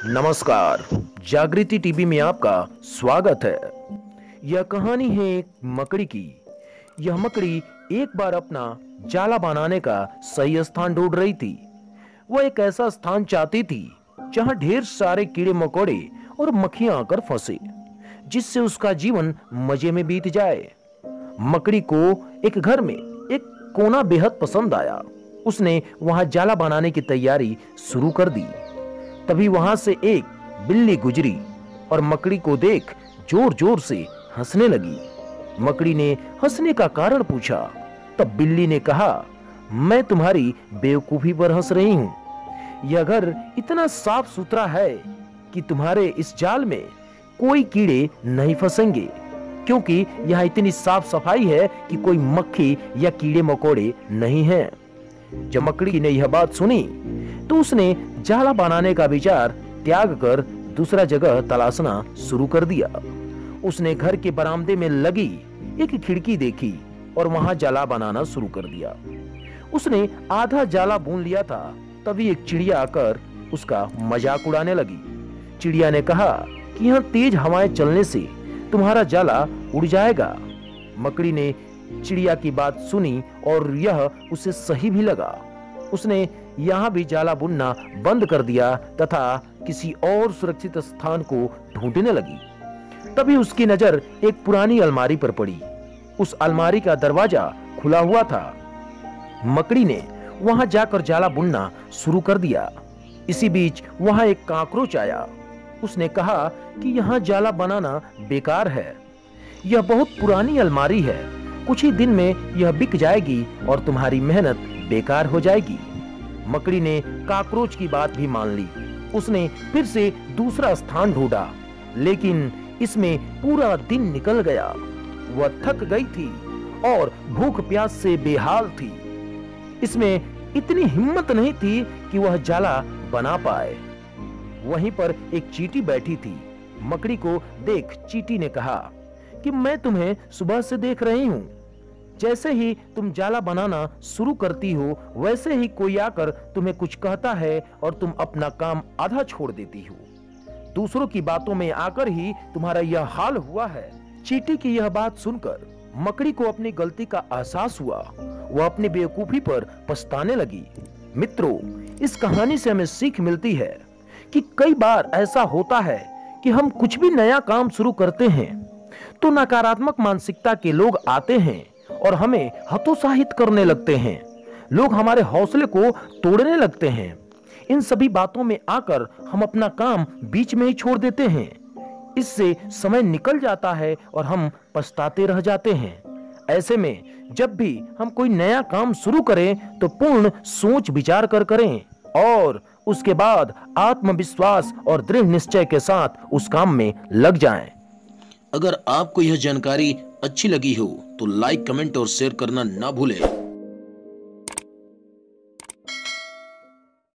नमस्कार। जागृति टीवी में आपका स्वागत है। यह कहानी है एक मकड़ी की। यह मकड़ी एक बार अपना जाला बनाने का सही स्थान ढूंढ रही थी। वह एक ऐसा स्थान चाहती थी जहां ढेर सारे कीड़े मकोड़े और मक्खियां आकर फंसे, जिससे उसका जीवन मजे में बीत जाए। मकड़ी को एक घर में एक कोना बेहद पसंद आया। उसने वहां जाला बनाने की तैयारी शुरू कर दी। तभी वहां से एक बिल्ली गुजरी और मकड़ी को देख जोर जोर से हंसने लगी। मकड़ी ने हंसने का कारण पूछा। तब बिल्ली ने कहा, मैं तुम्हारी बेवकूफी पर हंस रही हूं। यह घर इतना साफ सुथरा है कि तुम्हारे इस जाल में कोई कीड़े नहीं फंसेंगे, क्योंकि यहाँ इतनी साफ सफाई है कि कोई मक्खी या कीड़े मकोड़े नहीं हैं। जब मकड़ी ने यह बात सुनी तो उसने जाला बनाने का विचार त्याग कर दूसरा जगह तलाशना शुरू कर दिया। उसने घर के बरामदे में लगी एक खिड़की देखी और वहां जाला बनाना शुरू कर दिया। उसने आधा जाला बुन लिया था, तभी एक चिड़िया आकर उसका मजाक उड़ाने लगी। चिड़िया ने कहा कि यहाँ तेज हवाएं चलने से तुम्हारा जाला उड़ जाएगा। मकड़ी ने चिड़िया की बात सुनी और यह उसे सही भी लगा। उसने यहाँ भी जाला बुनना बंद कर दिया तथा किसी और सुरक्षित स्थान को ढूंढने लगी। तभी उसकी नजर एक पुरानी अलमारी पर पड़ी। उस अलमारी का दरवाजा खुला हुआ था। मकड़ी ने वहां जाकर जाला बुनना शुरू कर दिया। इसी बीच वहां एक काकरोच आया। उसने कहा कि यहाँ जाला बनाना बेकार है। यह बहुत पुरानी अलमारी है। कुछ ही दिन में यह बिक जाएगी और तुम्हारी मेहनत बेकार हो जाएगी। मकड़ी ने काकरोच की बात भी मान ली। उसने फिर से दूसरा स्थान ढूंढा, लेकिन इसमें पूरा दिन निकल गया। वह थक गई थी और भूख प्यास से बेहाल थी। इसमें इतनी हिम्मत नहीं थी कि वह जाला बना पाए। वहीं पर एक चींटी बैठी थी। मकड़ी को देख चींटी ने कहा कि मैं तुम्हें सुबह से देख रही हूँ। जैसे ही तुम जाला बनाना शुरू करती हो, वैसे ही कोई आकर तुम्हें कुछ कहता है और तुम अपना काम आधा छोड़ देती हो। दूसरों की बातों में आकर ही तुम्हारा यह हाल हुआ है। चींटी की यह बात सुनकर मकड़ी को अपनी गलती का एहसास हुआ। वह अपनी बेवकूफी पर पछताने लगी। मित्रों, इस कहानी से हमें सीख मिलती है कि कई बार ऐसा होता है कि हम कुछ भी नया काम शुरू करते हैं तो नकारात्मक मानसिकता के लोग आते हैं और हमें हतोत्साहित करने लगते हैं। लोग हमारे हौसले को तोड़ने लगते हैं। इन सभी बातों में आकर हम अपना काम बीच में ही छोड़ देते हैं। इससे समय निकल जाता है और हम पछताते रह जाते हैं। ऐसे में जब भी हम कोई नया काम शुरू करें तो पूर्ण सोच विचार कर करें और उसके बाद आत्मविश्वास और दृढ़ निश्चय के साथ उस काम में लग जाएं। अगर आपको यह जानकारी अच्छी लगी हो तो लाइक, कमेंट और शेयर करना ना भूलें।